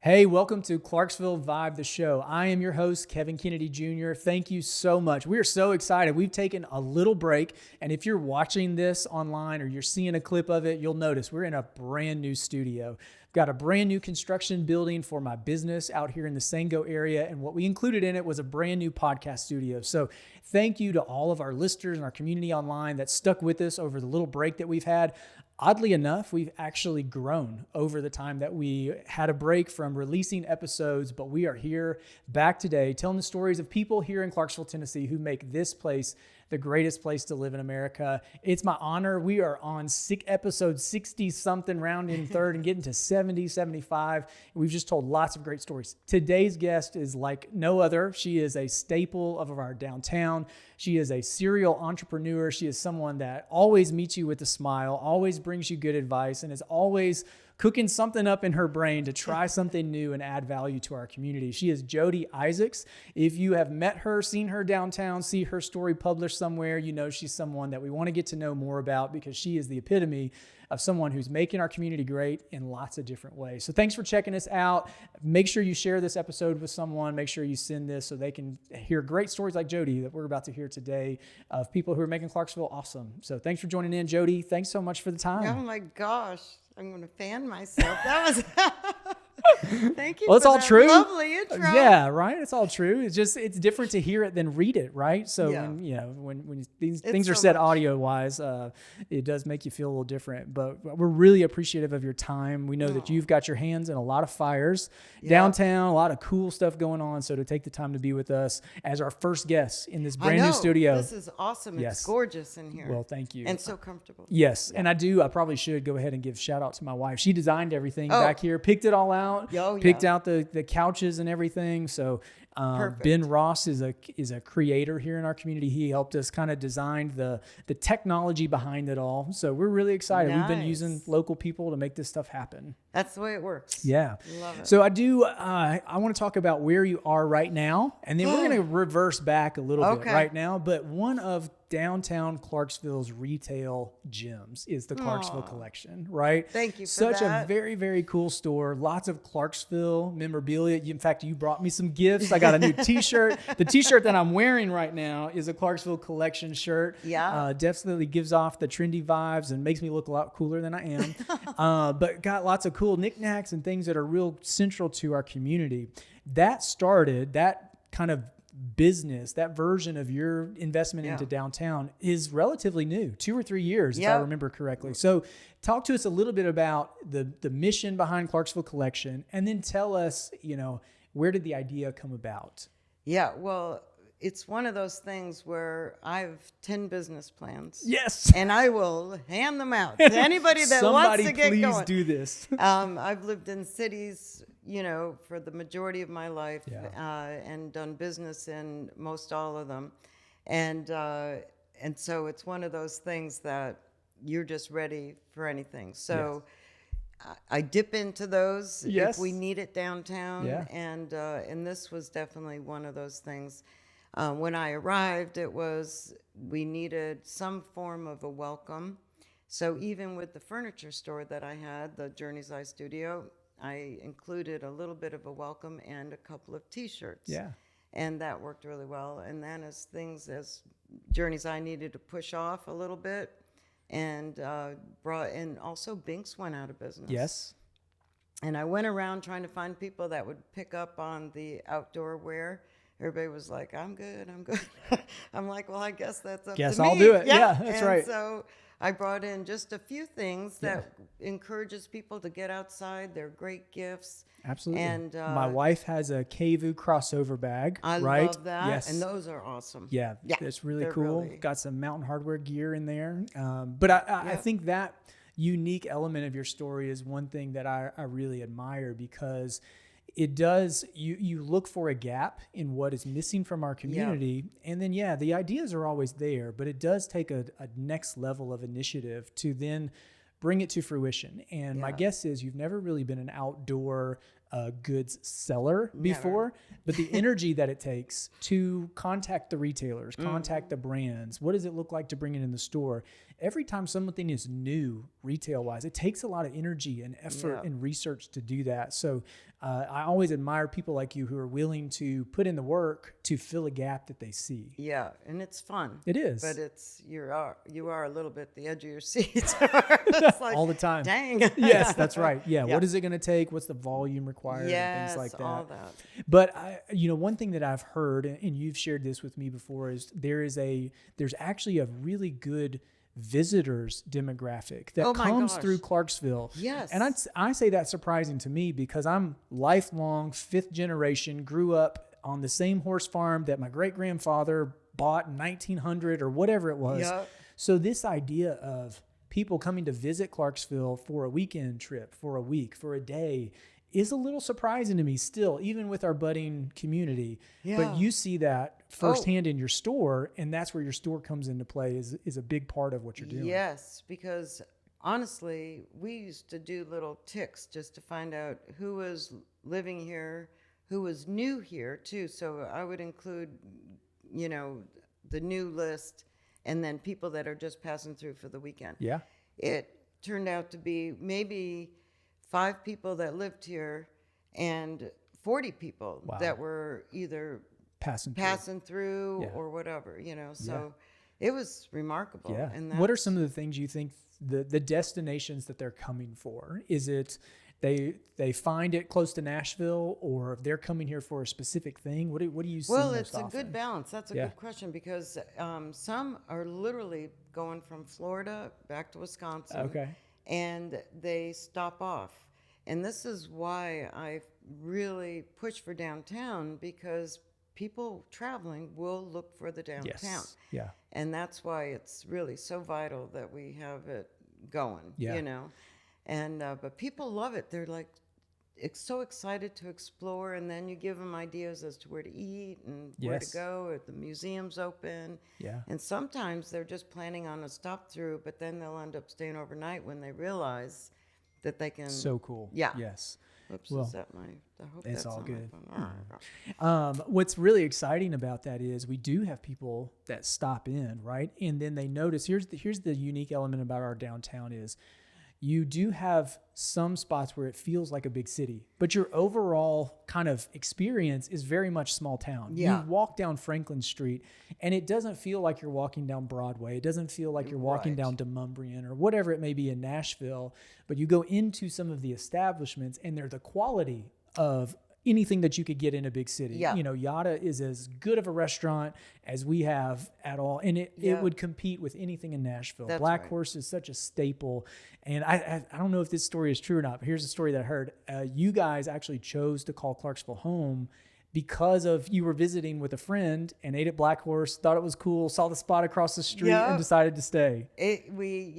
Hey, welcome to Clarksville Vibe the Show. I am your host, Kevin Kennedy Jr. Thank you so much. We are so excited. We've taken a little break, and if you're watching this online or you're seeing a clip of it, you'll notice we're in a brand new studio. Got a brand new construction building for my business out here in the Sango area, and what we included in it was a brand new podcast studio. So thank you to all of our listeners and our community online that stuck with us over the little break that we've had. Oddly enough, we've actually grown over the time that we had a break from releasing episodes, but we are here back today telling the stories of people here in Clarksville, Tennessee who make this place the greatest place to live in America. It's my honor. We are on episode 60-something, rounding third and getting to 70, 75. We've just told lots of great stories. Today's guest is like no other. She is a staple of our downtown. She is a serial entrepreneur. She is someone that always meets you with a smile, always brings you good advice, and is always cooking something up in her brain to try something new and add value to our community. She is Jody Isaacs. If you have met her, seen her downtown, see her story published somewhere, you know she's someone that we want to get to know more about because she is the epitome of someone who's making our community great in lots of different ways. So thanks for checking us out. Make sure you share this episode with someone. Make sure you send this so they can hear great stories like Jody that we're about to hear today of people who are making Clarksville awesome. So thanks for joining in, Jody. Thanks so much for the time. Oh my gosh. I'm going to fan myself. That was thank you. Well, it's for all that true. Lovely intro. Yeah, right. It's all true. It's just it's different to hear it than read it, right? So Yeah. when these things are so said much. audio wise, it does make you feel a little different. But we're really appreciative of your time. We know that you've got your hands in a lot of fires downtown, a lot of cool stuff going on. So to take the time to be with us as our first guest in this brand new studio. This is awesome. Yes. It's gorgeous in here. Well, thank you. And so comfortable. Yes, and I probably should go ahead and give shout out to my wife. She designed everything Oh. back here, picked it all out, Oh, yeah. picked out the couches and everything. So Perfect. Ben Ross is a creator here in our community. He helped us kind of design the technology behind it all. So we're really excited. We've been Nice. using local people to make this stuff happen. That's the way it works. Yeah. Love it. So I want to talk about where you are right now, and then we're going to reverse back a little bit Okay. right now. But one of downtown Clarksville's retail gems is the Clarksville Collection, right? Thank you for Such that. a very, very cool store. Lots of Clarksville memorabilia. In fact, you brought me some gifts. I got a new T-shirt. The T-shirt that I'm wearing right now is a Clarksville Collection shirt. Yeah. Definitely gives off the trendy vibes and makes me look a lot cooler than I am. But got lots of cool knickknacks and things that are real central to our community. That kind of business, that version of your investment into downtown is relatively new, 2 or 3 years, if I remember correctly. So talk to us a little bit about the mission behind Clarksville Collection, and then tell us, where did the idea come about? Yeah. Well, it's one of those things where I have 10 business plans. Yes. And I will hand them out to anybody that wants to get Somebody going. please do this. I've lived in cities, for the majority of my life, and done business in most all of them, and so it's one of those things that you're just ready for anything. So I dip into those if we need it downtown, and this was definitely one of those things. When I arrived, we needed some form of a welcome. So even with the furniture store that I had, the Journey's Eye Studio, I included a little bit of a welcome and a couple of T-shirts. Yeah. And that worked really well. And then as Journey's Eye needed to push off a little bit, and also Binks went out of business. Yes. And I went around trying to find people that would pick up on the outdoor wear. Everybody was like, I'm good. I'm like, well, I guess that's up to me. I'll do it. Yeah, that's right. So I brought in just a few things that encourages people to get outside. They're great gifts. Absolutely. And my wife has a KVU crossover bag. I right? love that. Yes. And those are awesome. Yeah, it's really they're cool. really- Got some Mountain Hardware gear in there. But I think that unique element of your story is one thing that I really admire, because it does, you look for a gap in what is missing from our community. And then, the ideas are always there, but it does take a next level of initiative to then bring it to fruition. And my guess is you've never really been an outdoor a goods seller before, but the energy that it takes to contact the retailers, contact the brands, what does it look like to bring it in the store? Every time something is new retail wise, it takes a lot of energy and effort and research to do that. So I always admire people like you who are willing to put in the work to fill a gap that they see. Yeah, and it's fun. It is. But you are a little bit the edge of your seat. It's like, all the time. Dang. Yes, that's right. Yeah. What is it going to take? What's the volume required? Yes, and things like that. all that. But one thing that I've heard, and you've shared this with me before, is there's actually a really good visitors demographic that comes through Clarksville. Yes. And I say that's surprising to me because I'm lifelong 5th generation, grew up on the same horse farm that my great grandfather bought in 1900 or whatever it was. Yep. So this idea of people coming to visit Clarksville for a weekend trip, for a week, for a day, is a little surprising to me still, even with our budding community. Yeah. But you see that firsthand in your store, and that's where your store comes into play, is a big part of what you're doing. Yes, because honestly, we used to do little ticks just to find out who was living here, who was new here too. So I would include, the new list, and then people that are just passing through for the weekend. Yeah. It turned out to be maybe 5 people that lived here and 40 people that were either passing through or whatever, so it was remarkable. Yeah. And what are some of the things you think the destinations that they're coming for? Is it they find it close to Nashville, or if they're coming here for a specific thing? What do you see? Well, it's a good balance. That's a good question, because some are literally going from Florida back to Wisconsin. Okay. And they stop off. And this is why I really push for downtown, because people traveling will look for the downtown. Yes. Yeah. And that's why it's really so vital that we have it going, And but people love it. They're like so excited to explore, and then you give them ideas as to where to eat and where to go, if the museum's open. Yeah. And sometimes they're just planning on a stop through, but then they'll end up staying overnight when they realize that they can. So cool. Yeah. Yes. Oops, well, is that I hope it's that's all good. What's really exciting about that is we do have people that stop in, right? And then they notice, here's the unique element about our downtown is you do have some spots where it feels like a big city, but your overall kind of experience is very much small town. Yeah. You walk down Franklin Street and it doesn't feel like you're walking down Broadway. It doesn't feel like you're walking down Demumbrian or whatever it may be in Nashville, but you go into some of the establishments and they're the quality of anything that you could get in a big city. Yeah. Yada is as good of a restaurant as we have at all. And it would compete with anything in Nashville. That's Black Horse is such a staple. And I don't know if this story is true or not, but here's a story that I heard. You guys actually chose to call Clarksville home because of you were visiting with a friend and ate at Black Horse, thought it was cool, saw the spot across the street and decided to stay. We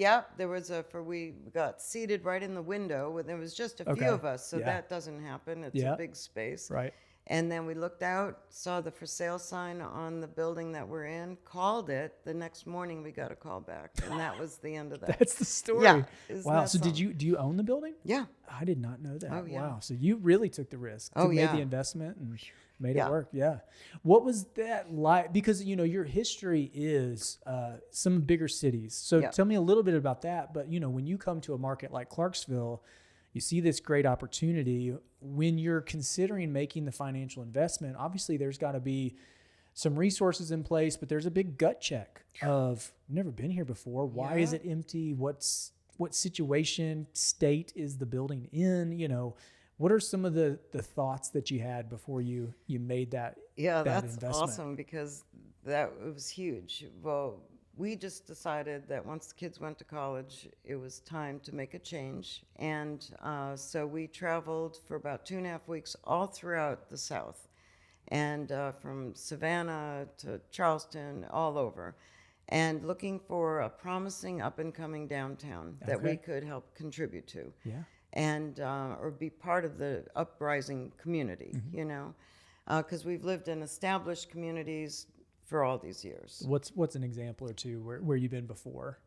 got seated right in the window. There was just a few of us, so that doesn't happen. It's a big space. Right. And then we looked out, saw the for sale sign on the building that we're in, called it. The next morning we got a call back, and that was the end of that. That's the story. Yeah. Wow. So do you own the building? Yeah. I did not know that. Oh, yeah. Wow. So you really took the risk to make the investment and made it work. Yeah. What was that like? Because, your history is some bigger cities. So tell me a little bit about that. But, when you come to a market like Clarksville, you see this great opportunity. When you're considering making the financial investment, obviously there's got to be some resources in place, but there's a big gut check of never been here before. Why is it empty? What situation, state is the building in? What are some of the thoughts that you had before you made that that's investment? Awesome, because it was huge. Well, we just decided that once the kids went to college, it was time to make a change. And so we traveled for about 2.5 weeks all throughout the South, and from Savannah to Charleston, all over, and looking for a promising up-and-coming downtown that we could help contribute to. Yeah. And or be part of the uprising community, because we've lived in established communities for all these years. What's an example or two where you've been before?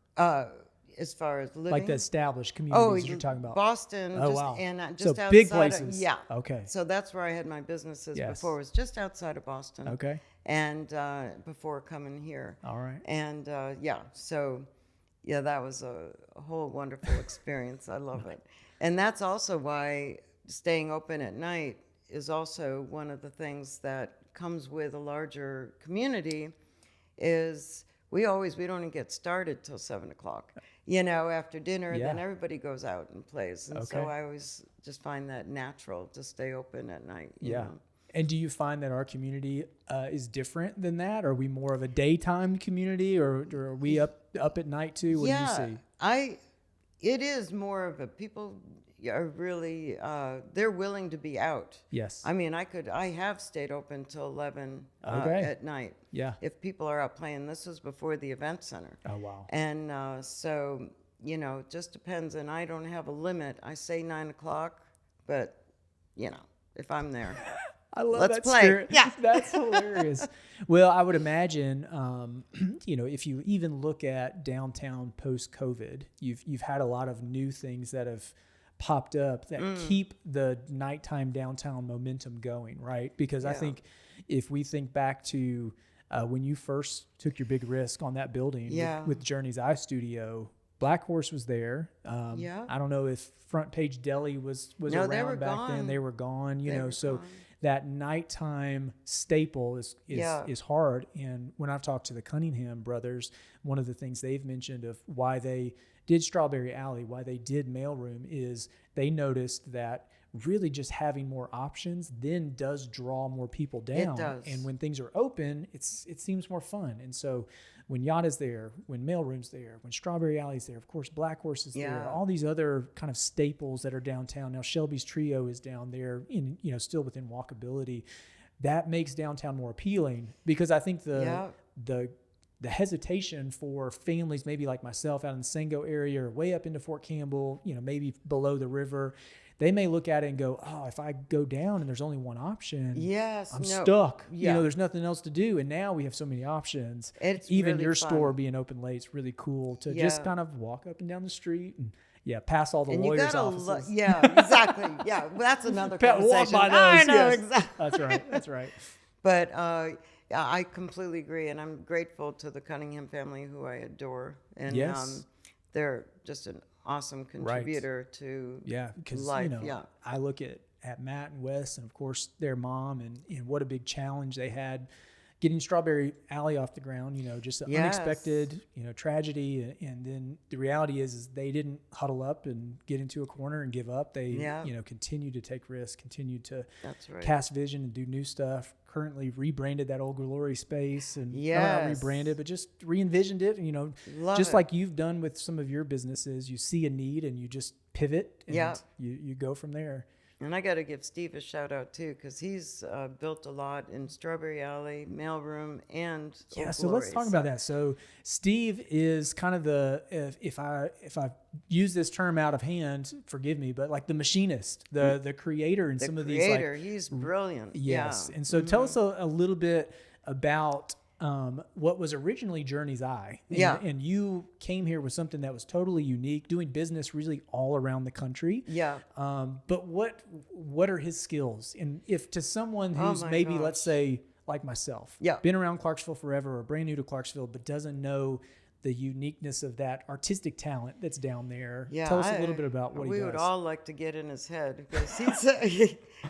As far as living, like the established communities you're talking about. Boston. Oh, just, wow. And just so outside big places. Yeah. Okay. So that's where I had my businesses Yes. before. It was just outside of Boston. Okay. And before coming here. All right. And so that was a whole wonderful experience. I love it. And that's also why staying open at night is also one of the things that comes with a larger community. Is we don't even get started till 7:00, after dinner. Then everybody goes out and plays. And so I always just find that natural to stay open at night. You know? And do you find that our community is different than that? Are we more of a daytime community, or are we up at night too? What do you see? It is more of a people are really they're willing to be out. Yes. I mean, I have stayed open till 11 at night. Yeah. If people are out playing. This was before the event center. Oh, wow. And so it just depends. And I don't have a limit. I say 9:00, but if I'm there. I love Let's that play. spirit. Yeah. That's hilarious. Well, I would imagine, if you even look at downtown post-COVID, you've had a lot of new things that have popped up that keep the nighttime downtown momentum going, right? Because I think if we think back to when you first took your big risk on that building with Journey's Eye Studio, Black Horse was there. I don't know if Front Page Deli was around back then. They were gone, so that nighttime staple is hard. And when I've talked to the Cunningham brothers, one of the things they've mentioned of why they did Strawberry Alley, why they did Mailroom, is they noticed that really just having more options then does draw more people down. It does. And when things are open, it seems more fun. And so when Yada's there, when Mailroom's there, when Strawberry Alley's there, of course, Black Horse is there, all these other kind of staples that are downtown. Now, Shelby's Trio is down there, still within walkability. That makes downtown more appealing, because I think the hesitation for families, maybe like myself out in the Sango area or way up into Fort Campbell, maybe below the river, they may look at it and go, oh, if I go down and there's only one option, I'm stuck. There's nothing else to do. And now we have so many options. It's even really your fun. Store being open late, it's really cool to just kind of walk up and down the street and pass all the lawyers' offices. Exactly. Well, that's another conversation. Walk by those, I know, exactly. That's right. But I completely agree, and I'm grateful to the Cunningham family, who I adore, and they're just an awesome contributor to life. I look at Matt and Wes, and of course their mom, and what a big challenge they had getting Strawberry Alley off the ground. Just an unexpected tragedy, and then the reality is they didn't huddle up and get into a corner and give up. They continued to take risks, continued to cast vision and do new stuff. Currently rebranded that Old Glory space, and not rebranded, but just re-envisioned it. Just like you've done with some of your businesses, you see a need and you just pivot and you go from there. And I got to give Steve a shout out too, because he's built a lot in Strawberry Alley, Mailroom, and Old so let's talk about that. So Steve is kind of if I use this term out of hand, forgive me, but like the machinist, the creator in some of these. He's brilliant. Yes, and so tell us a little bit about what was originally Journey's Eye. And you came here with something that was totally unique, doing business really all around the country. But what are his skills? And if to someone who's let's say like myself, been around Clarksville forever or brand new to Clarksville, but doesn't know the uniqueness of that artistic talent that's down there. Tell us a little bit about what he does. We would all like to get in his head, because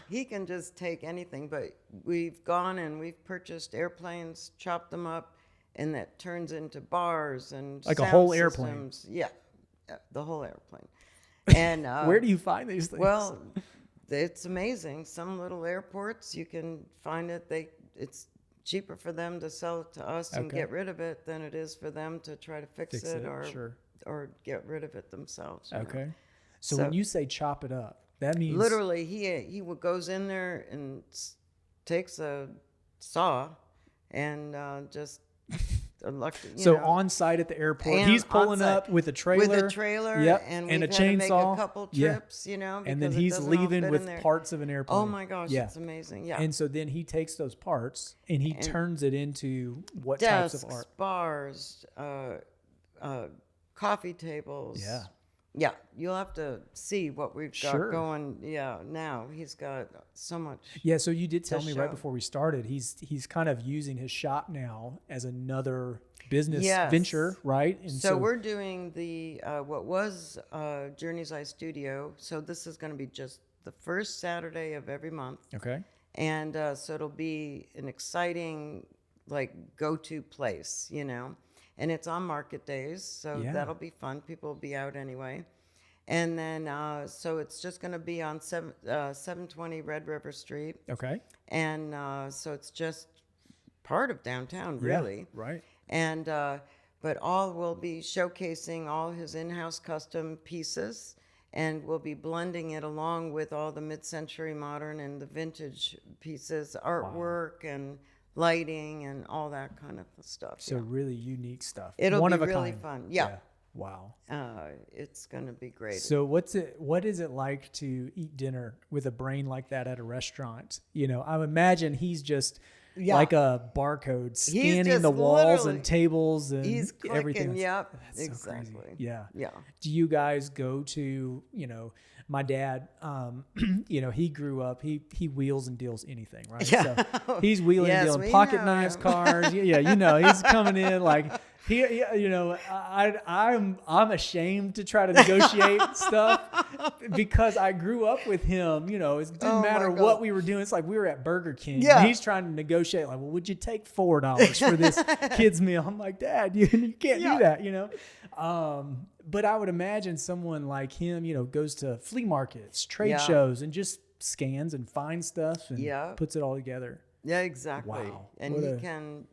he can just take anything. But we've gone and we've purchased airplanes, chopped them up, and that turns into bars and like sound a whole systems. airplane. The whole airplane. And where do you find these things? Well, it's amazing. Some little airports you can find it. It's cheaper for them to sell it to us and get rid of it than it is for them to try to fix it or get rid of it themselves. So when you say chop it up, that means literally he goes in there and takes a saw and just on site at the airport, he's pulling up with a trailer, and a we've chainsaw, had to make a couple trips, and then he's leaving with parts of an airplane. Oh my gosh, it's amazing! And so then he takes those parts and he turns it into what desks, types of art? Bars, coffee tables. Yeah. Yeah, you'll have to see what we've got going. Yeah, now he's got so much. Yeah, so you did tell me right before we started, he's kind of using his shop now as another business venture, right? And so we're doing the what was Journey's Eye Studio. So this is going to be just the first Saturday of every month. Okay. And so it'll be an exciting, like, go-to place, you know. And it's on market days, so that'll be fun. People will be out anyway. And then, so it's just going to be on 720 Red River Street. Okay. And so it's just part of downtown, really. Yeah, right. And, but we'll be showcasing all his in-house custom pieces, and we'll be blending it along with all the mid-century modern and the vintage pieces, artwork and lighting and all that kind of stuff. So really unique stuff. It'll One be of a really kind. fun. Yeah. Wow. It's going to be great. So what is it like to eat dinner with a brain like that at a restaurant? You know, I imagine he's just like a barcode scanning the walls and tables and he's clicking, everything. Yep. That's exactly. So crazy. Yeah. Yeah. Do you guys go to, my dad, he grew up, he wheels and deals anything, right? Yeah. So he's wheeling and dealing pocket knives, cars. Yeah, he's coming in like I'm ashamed to try to negotiate stuff because I grew up with him. It didn't matter what we were doing. It's like we were at Burger King. Yeah. And he's trying to negotiate. Like, well, would you take $4 for this kid's meal? I'm like, Dad, you can't do that. But I would imagine someone like him, goes to flea markets, trade shows, and just scans and finds stuff and puts it all together. Yeah, exactly. Wow. And he can.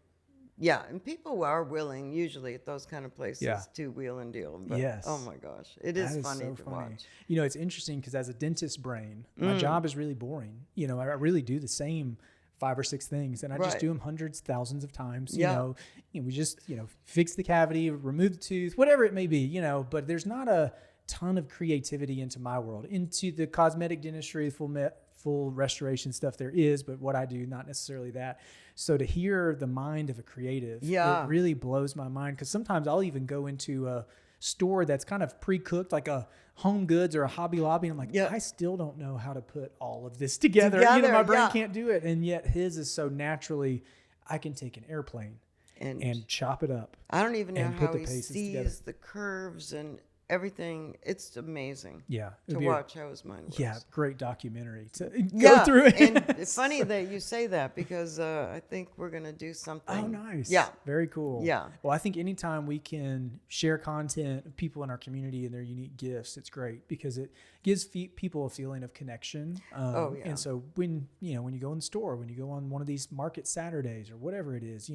Yeah, and people are willing usually at those kind of places to wheel and deal. But, oh my gosh, it is funny to watch. It's interesting because as a dentist brain, my job is really boring. I really do the same 5 or 6 things, and I just do them hundreds, thousands of times. We just fix the cavity, remove the tooth, whatever it may be. But there's not a ton of creativity into my world, into the cosmetic dentistry, full restoration stuff there is, but what I do, not necessarily that. So to hear the mind of a creative, it really blows my mind, because sometimes I'll even go into a store that's kind of pre-cooked, like a Home Goods or a Hobby Lobby, and I'm like, I still don't know how to put all of this together. My brain can't do it, and yet his is so naturally, I can take an airplane and chop it up. I don't even know how he sees the curves and everything. It's amazing to watch how his mind works. Yeah, great documentary to go through it. And it's funny that you say that, because I think we're going to do something. Oh, nice. Yeah. Very cool. Yeah. Well, I think anytime we can share content of people in our community and their unique gifts, it's great, because it gives people a feeling of connection. And so when you go in the store, when you go on one of these market Saturdays or whatever it is,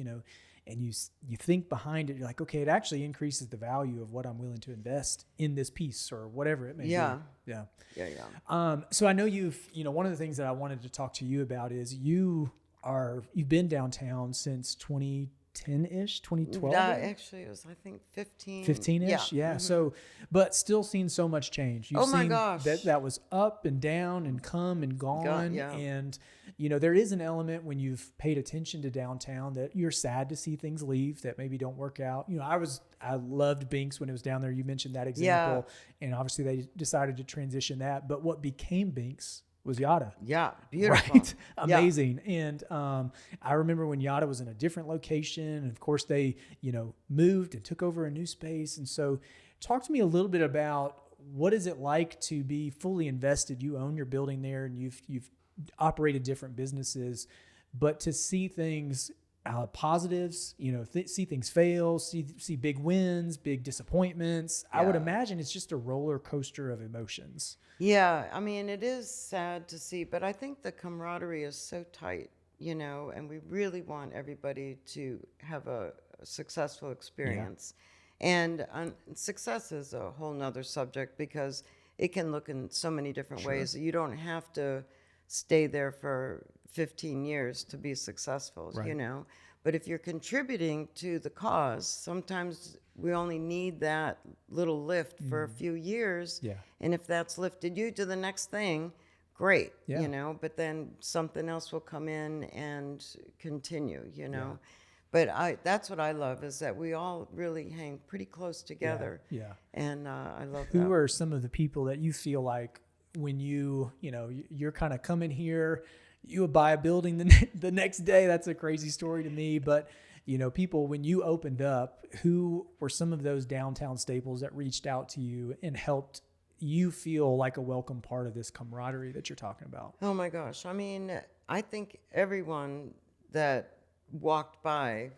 and you think behind it, you're like, okay, it actually increases the value of what I'm willing to invest in this piece or whatever it may be. Yeah. So I know one of the things that I wanted to talk to you about is you've been downtown since 2010-ish, 2012? Actually, it was, I think, 15. 15-ish? Yeah. Mm-hmm. So, but still seen so much change. You've my gosh. That was up and down and come and gone. And, there is an element when you've paid attention to downtown that you're sad to see things leave that maybe don't work out. I loved Binks when it was down there. You mentioned that example. Yeah. And obviously they decided to transition that. But what became Binks was Yada. Yeah, beautiful. Right? Amazing. Yeah. And I remember when Yada was in a different location, and of course they, moved and took over a new space. And so talk to me a little bit about what is it like to be fully invested. You own your building there, and you've operated different businesses, but to see things positives, see things fail, see big wins, big disappointments. Yeah. I would imagine it's just a roller coaster of emotions. Yeah, I mean, it is sad to see, but I think the camaraderie is so tight, and we really want everybody to have a successful experience. Yeah. And success is a whole nother subject, because it can look in so many different ways. You don't have to stay there for 15 years to be successful, But if you're contributing to the cause, sometimes we only need that little lift for a few years. Yeah. And if that's lifted you to the next thing, great, but then something else will come in and continue, But that's what I love, is that we all really hang pretty close together. Yeah. And I love that. Who are some of the people that you feel like when you're kind of coming here, you would buy a building the next day? That's a crazy story to me. But, people, when you opened up, who were some of those downtown staples that reached out to you and helped you feel like a welcome part of this camaraderie that you're talking about? Oh my gosh. I mean, I think everyone that walked by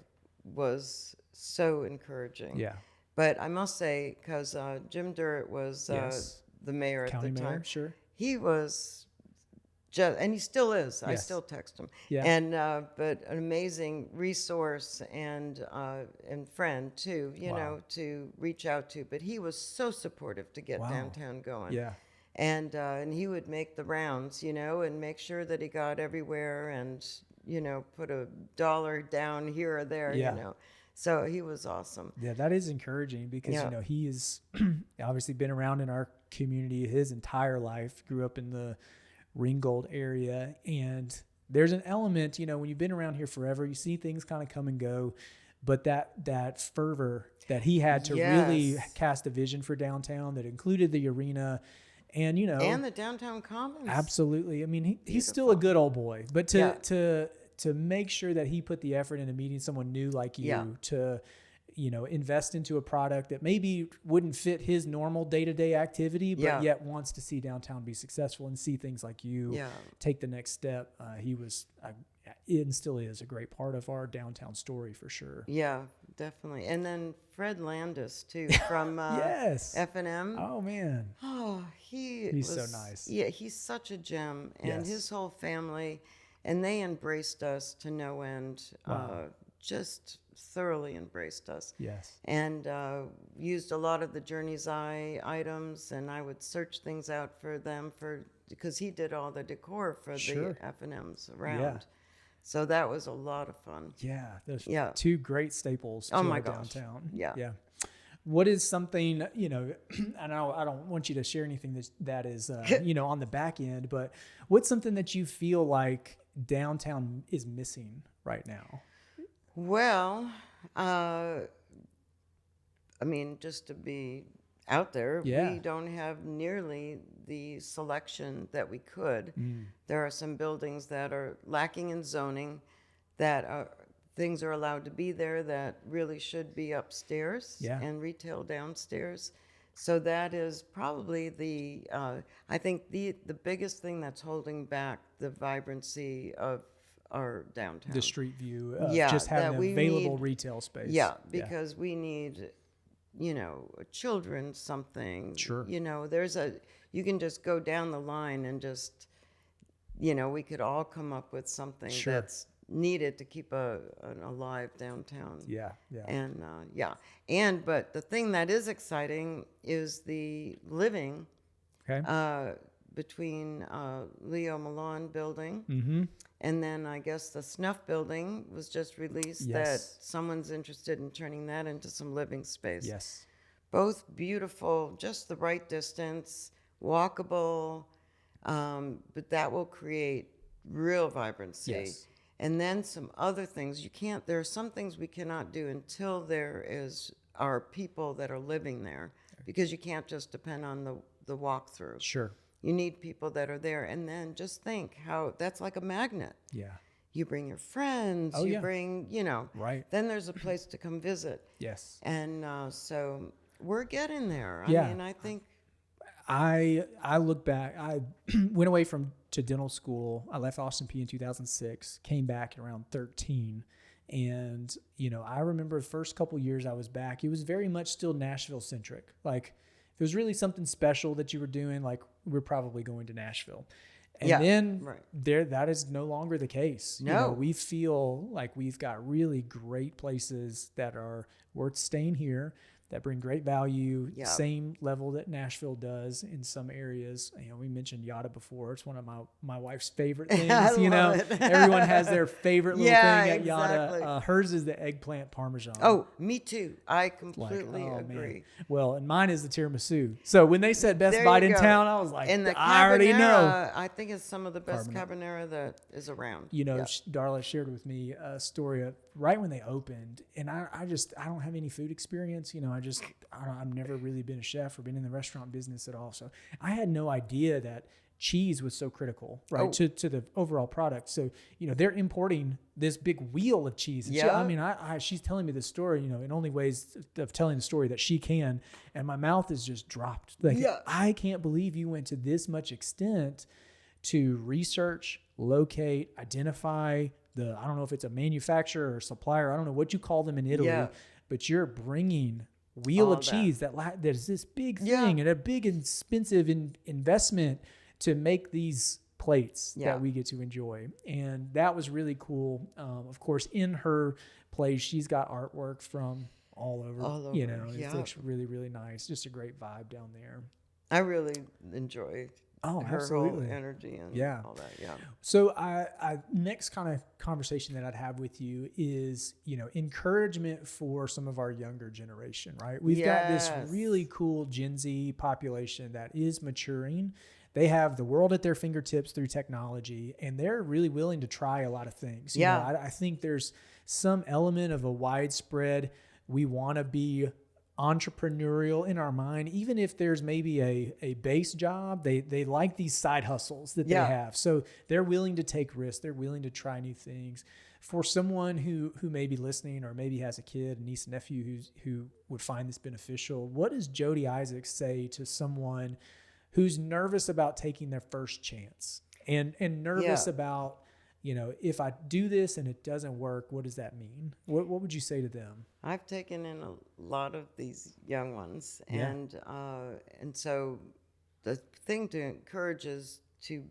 was so encouraging. Yeah. But I must say, because Jim Durrett was the mayor County at the mayor, time. sure. He was just, and he still is. I Yes. still text him. Yeah. And but an amazing resource and friend too, to reach out to. But he was so supportive to get downtown going. Yeah. And he would make the rounds, and make sure that he got everywhere, and put $1 down here or there, So he was awesome. Yeah, that is encouraging because, he has obviously been around in our community his entire life, grew up in the Ringgold area. And there's an element, when you've been around here forever, you see things kind of come and go. But that fervor that he had to really cast a vision for downtown that included the arena and, and the downtown commons. Absolutely. I mean, he's still a good old boy, but to make sure that he put the effort into meeting someone new like you to, invest into a product that maybe wouldn't fit his normal day-to-day activity, but yet wants to see downtown be successful and see things like you take the next step. He was, and still is, a great part of our downtown story for sure. Yeah, definitely. And then Fred Landis too, from F&M. Oh man. Oh, he's so nice. Yeah, he's such a gem, and his whole family, and they embraced us to no end. Wow. Just thoroughly embraced us. Yes. And used a lot of the Journey's Eye items, and I would search things out for them because he did all the decor for the F&Ms around. Yeah. So that was a lot of fun. Yeah, there's two great staples to my our gosh. downtown. Yeah. What is something, I don't want you to share anything that is, on the back end, but what's something that you feel like downtown is missing right now? Well, I mean, just to be out there, we don't have nearly the selection that we could. There are some buildings that are lacking in zoning, things are allowed to be there that really should be upstairs and retail downstairs. So that is probably I think the biggest thing that's holding back the vibrancy of our downtown. The street view of just having available retail space. Yeah, because we need, children something. Sure. You can just go down the line and just, we could all come up with something that's needed to keep an alive downtown. Yeah. But the thing that is exciting is the living between Leo Milan building and then I guess the Snuff building was just released that someone's interested in turning that into some living space. Yes. Both beautiful, just the right distance, walkable, but that will create real vibrancy. Yes. And then some other things there are some things we cannot do until are people that are living there, because you can't just depend on the walkthrough. Sure. You need people that are there. And then just think how that's like a magnet. Yeah. You bring your friends, bring, right. Then there's a place to come visit. Yes. And so we're getting there. I mean, I think. I look back, I went away to dental school. I left Austin P in 2006, came back at around 13. And, I remember the first couple years I was back, it was very much still Nashville centric. Like, if it was really something special that you were doing, like, we're probably going to Nashville. And then that is no longer the case. No. We feel like we've got really great places that are worth staying here, that bring great value, same level that Nashville does in some areas. We mentioned Yada before. It's one of my wife's favorite things. Everyone has their favorite little thing at Yada. Hers is the eggplant parmesan. Oh, me too. I completely agree. Man. Well, and mine is the tiramisu. So when they said best bite in town, I was like, and I already know. I think it's some of the best carbonara that is around. Darla shared with me a story right when they opened, and I don't have any food experience. I've never really been a chef or been in the restaurant business at all. So I had no idea that cheese was so critical, right, to the overall product. So, they're importing this big wheel of cheese. And she's telling me this story, in only ways of telling the story that she can. And my mouth is just dropped. I can't believe you went to this much extent to research, locate, identify I don't know if it's a manufacturer or supplier. I don't know what you call them in Italy, but you're bringing wheel of cheese that is this big thing and a big expensive investment to make these plates that we get to enjoy. And that was really cool. Of course, in her place, she's got artwork from all over. It looks really, really nice. Just a great vibe down there. I really enjoy her absolutely. whole energy and all that. Yeah. So I next kind of conversation that I'd have with you is, encouragement for some of our younger generation, right? We've got this really cool Gen Z population that is maturing. They have the world at their fingertips through technology, and they're really willing to try a lot of things. I think there's some element of a widespread, we want to be entrepreneurial in our mind, even if there's maybe a base job, they like these side hustles that they have. So they're willing to take risks. They're willing to try new things. For someone who may be listening or maybe has a kid, a niece, nephew who would find this beneficial, what does Jody Isaacs say to someone who's nervous about taking their first chance and nervous about, if I do this and it doesn't work, what does that mean? What would you say to them? I've taken in a lot of these young ones, and so the thing to encourage is to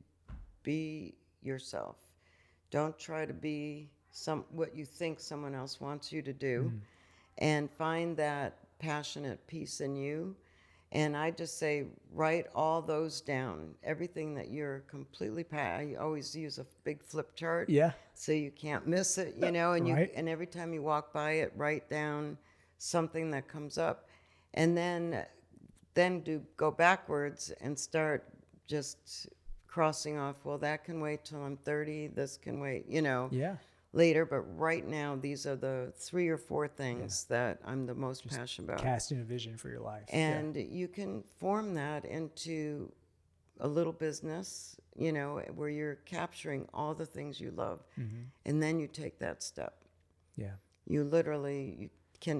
be yourself. Don't try to be what you think someone else wants you to do, and find that passionate piece in you. And I just say, write all those down. Everything that you're completely I always use a big flip chart. Yeah. So you can't miss it, and and every time you walk by it, write down something that comes up. And then go backwards and start just crossing off, well, that can wait till I'm 30, this can wait, later. But right now, these are the 3 or 4 things that I'm the most passionate about. Casting a vision for your life. And you can form that into a little business, where you're capturing all the things you love. And then you take that step. Yeah. You literally,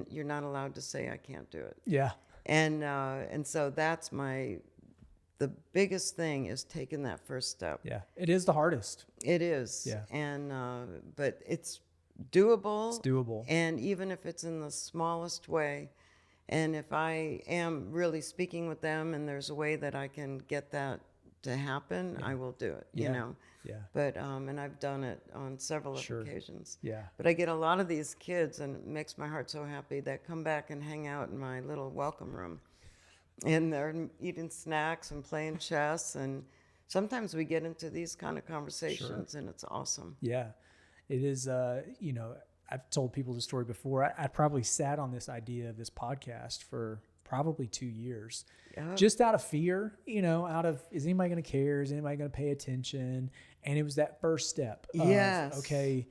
you're not allowed to say, I can't do it. Yeah. And so that's the biggest thing is taking that first step. Yeah, it is the hardest. It is. Yeah. And but it's doable. It's doable. And even if it's in the smallest way, and if I am really speaking with them and there's a way that I can get that to happen, I will do it, you know. Yeah. But and I've done it on several occasions. Yeah. But I get a lot of these kids, and it makes my heart so happy, that come back and hang out in my little welcome room. And they're eating snacks and playing chess, and sometimes we get into these kind of conversations, and it's awesome. Yeah, it is. I've told people the story before. I probably sat on this idea of this podcast for probably 2 years, just out of fear. Out of, is anybody going to care? Is anybody going to pay attention? And it was that first step. Yes. Okay,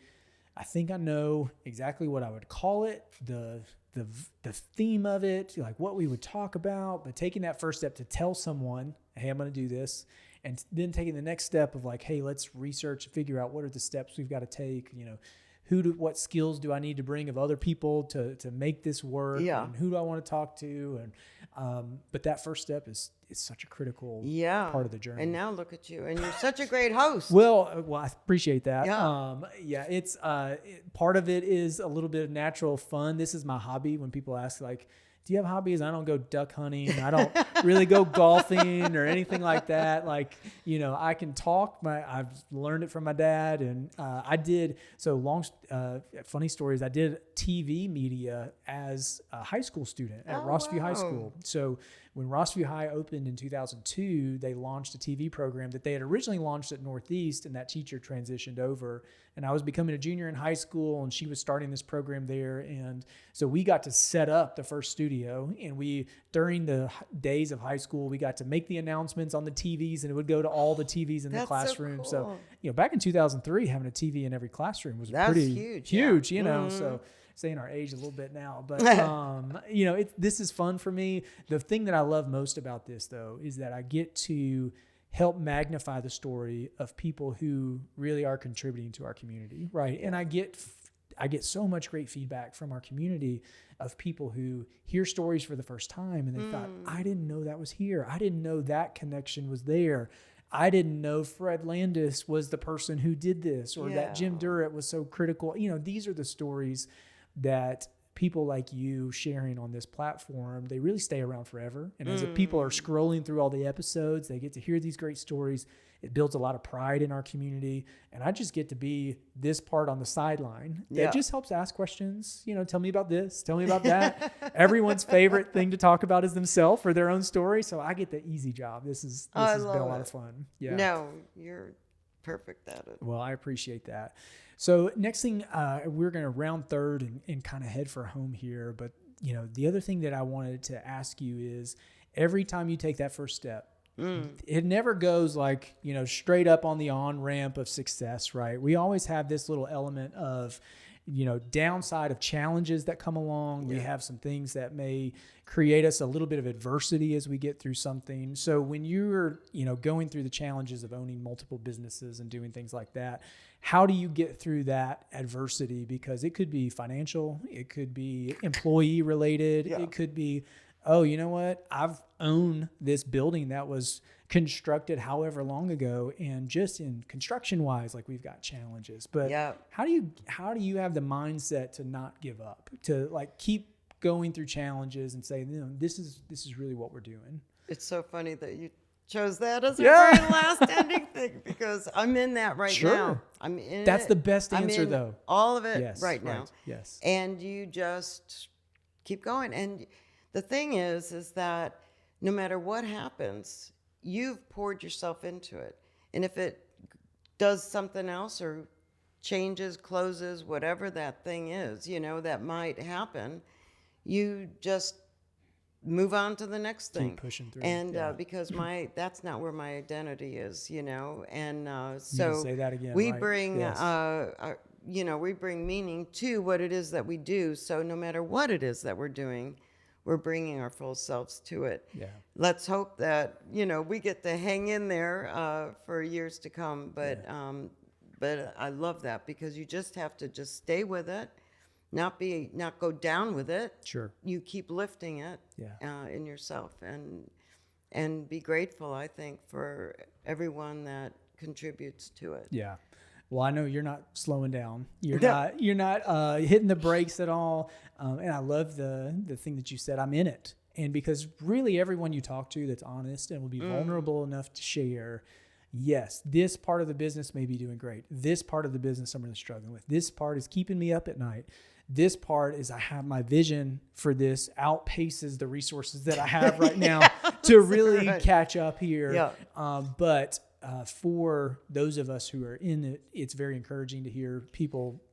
I think I know exactly what I would call it. The theme of it, like what we would talk about, but taking that first step to tell someone, hey, I'm going to do this. And then taking the next step of like, hey, let's research, figure out what are the steps we've got to take, what skills do I need to bring of other people to make this work? Yeah. And who do I want to talk to? And, but that first step is such a critical part of the journey. And now look at you, and you're such a great host. Well, I appreciate that. Yeah. It's, part of it is a little bit of natural fun. This is my hobby. When people ask like, do you have hobbies? I don't go duck hunting. I don't really go golfing or anything like that. Like, I can talk. I've learned it from my dad. And funny stories, I did TV media as a high school student at Rossview High School. So when Rossview High opened in 2002, they launched a TV program that they had originally launched at Northeast, and that teacher transitioned over. And I was becoming a junior in high school, and she was starting this program there. And so we got to set up the first studio, and during the days of high school, we got to make the announcements on the TVs, and it would go to all the TVs in the classroom. So cool. So, back in 2003, having a TV in every classroom was That's pretty huge, yeah. So saying our age a little bit now, but this is fun for me. The thing that I love most about this, though, is that I get to help magnify the story of people who really are contributing to our community, right? And I get so much great feedback from our community of people who hear stories for the first time and they thought, I didn't know that was here. I didn't know that connection was there. I didn't know Fred Landis was the person who did this, or that Jim Durrett was so critical. These are the stories that people like you sharing on this platform, they really stay around forever. And as people are scrolling through all the episodes, they get to hear these great stories. It builds a lot of pride in our community. And I just get to be this part on the sideline that just helps ask questions. Tell me about this, tell me about that. Everyone's favorite thing to talk about is themselves or their own story. So I get the easy job. This has been a lot of fun. Yeah. No, you're perfect at it. Well, I appreciate that. So next thing, we're going to round third and kind of head for home here. But, the other thing that I wanted to ask you is every time you take that first step, it never goes like, straight up on the on-ramp of success, right? We always have this little element of, downside of challenges that come along. We have some things that may create us a little bit of adversity as we get through something. So when you're, going through the challenges of owning multiple businesses and doing things like that, how do you get through that adversity? Because it could be financial, it could be employee related, it could be, oh, you know what? I've owned this building that was constructed however long ago, and just in construction wise, like we've got challenges. But how do you have the mindset to not give up, to like keep going through challenges and say, this is really what we're doing? It's so funny that you chose that as a very last ending thing, because I'm in that right now. I'm in That's the best answer, though. All of it right now. Yes. And you just keep going. And the thing is that no matter what happens, you've poured yourself into it. And if it does something else or changes, closes, whatever that thing is, that might happen, you just move on to the next thing. Keep pushing through. And because that's not where my identity is, and so you can say that again, we right? bring we bring meaning to what it is that we do. So no matter what it is that we're doing, we're bringing our full selves to it. Yeah. Let's hope that we get to hang in there for years to come. But I love that, because you just have to just stay with it. Not go down with it. Sure. You keep lifting it in yourself, and be grateful, I think, for everyone that contributes to it. Yeah. Well, I know you're not slowing down. You're not hitting the brakes at all. And I love the thing that you said, I'm in it. And because really everyone you talk to that's honest and will be vulnerable enough to share, yes, this part of the business may be doing great. This part of the business I'm really struggling with. This part is keeping me up at night. This part is I have my vision for this outpaces the resources that I have right now to really catch up here. Yeah. But for those of us who are in it, it's very encouraging to hear people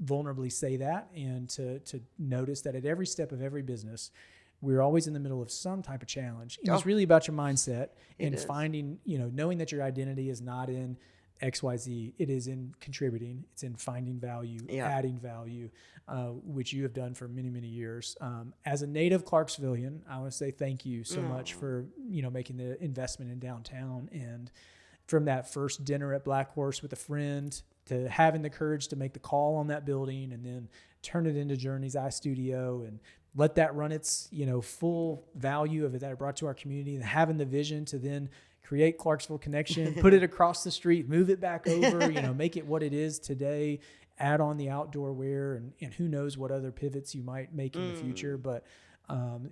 vulnerably say that, and to notice that at every step of every business, we're always in the middle of some type of challenge. And it's really about your mindset and finding, knowing that your identity is not in XYZ. It is in contributing. It's in finding value, adding value, which you have done for many, many years. As a native Clarksvillian, I want to say thank you so much for, making the investment in downtown. And from that first dinner at Black Horse with a friend to having the courage to make the call on that building and then turn it into Journey's Eye Studio and let that run its, full value of it that it brought to our community, and having the vision to then create Clarksville Connection, put it across the street, move it back over, make it what it is today, add on the outdoor wear, and who knows what other pivots you might make in the future. But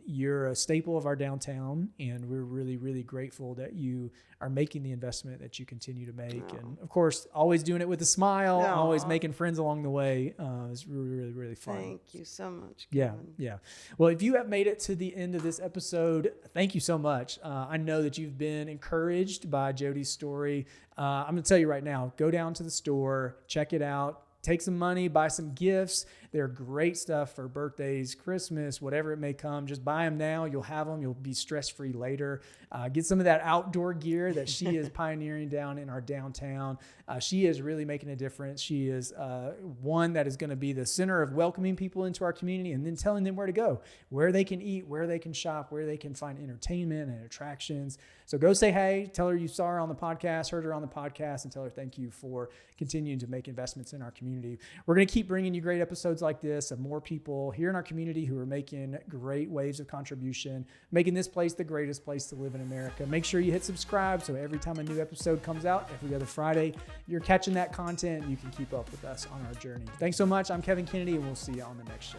You're a staple of our downtown, and we're really, really grateful that you are making the investment that you continue to make. Oh. And of course, always doing it with a smile, always making friends along the way. It's really, really, really fun. Thank you so much, Kevin. Yeah. Well, if you have made it to the end of this episode, thank you so much. I know that you've been encouraged by Jody's story. I'm going to tell you right now, go down to the store, check it out. Take some money, buy some gifts. They're great stuff for birthdays, Christmas, whatever it may come. Just buy them now. You'll have them. You'll be stress-free later. Get some of that outdoor gear that she is pioneering down in our downtown. She is really making a difference. She is one that is going to be the center of welcoming people into our community and then telling them where to go, where they can eat, where they can shop, where they can find entertainment and attractions. So go say hey, tell her you saw her on the podcast, heard her on the podcast, and tell her thank you for continuing to make investments in our community. We're going to keep bringing you great episodes like this of more people here in our community who are making great waves of contribution, making this place the greatest place to live in America. Make sure you hit subscribe so every time a new episode comes out, every other Friday, you're catching that content. You can keep up with us on our journey. Thanks so much. I'm Kevin Kennedy, and we'll see you on the next show.